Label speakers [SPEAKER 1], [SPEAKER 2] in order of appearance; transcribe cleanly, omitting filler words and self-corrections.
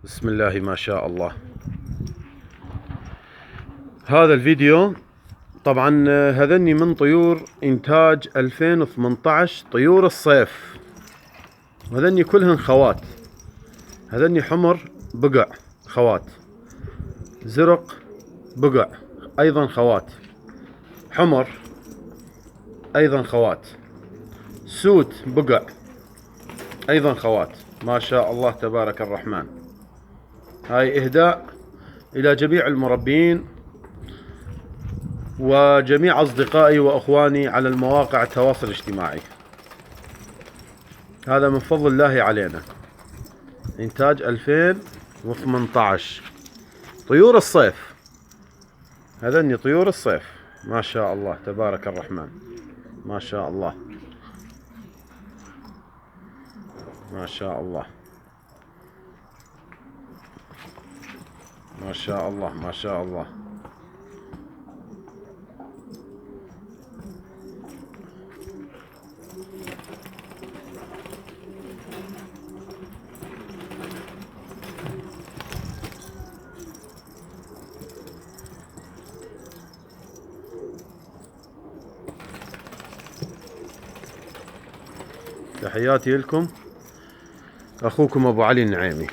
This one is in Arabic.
[SPEAKER 1] بسم الله ما شاء الله. هذا الفيديو طبعا هذني من طيور انتاج 2018، طيور الصيف، وهذني كلهن خوات. هذني حمر بقع خوات، زرق بقع ايضا خوات، حمر ايضا خوات، سود بقع ايضا خوات. ما شاء الله تبارك الرحمن. هاي اهداء الى جميع المربين وجميع اصدقائي واخواني على المواقع التواصل الاجتماعي. هذا من فضل الله علينا، انتاج 2018، طيور الصيف. هذني طيور الصيف. ما شاء الله تبارك الرحمن. ما شاء الله ما شاء الله ما شاء الله ما شاء الله. تحياتي لكم، اخوكم ابو علي النعيمي.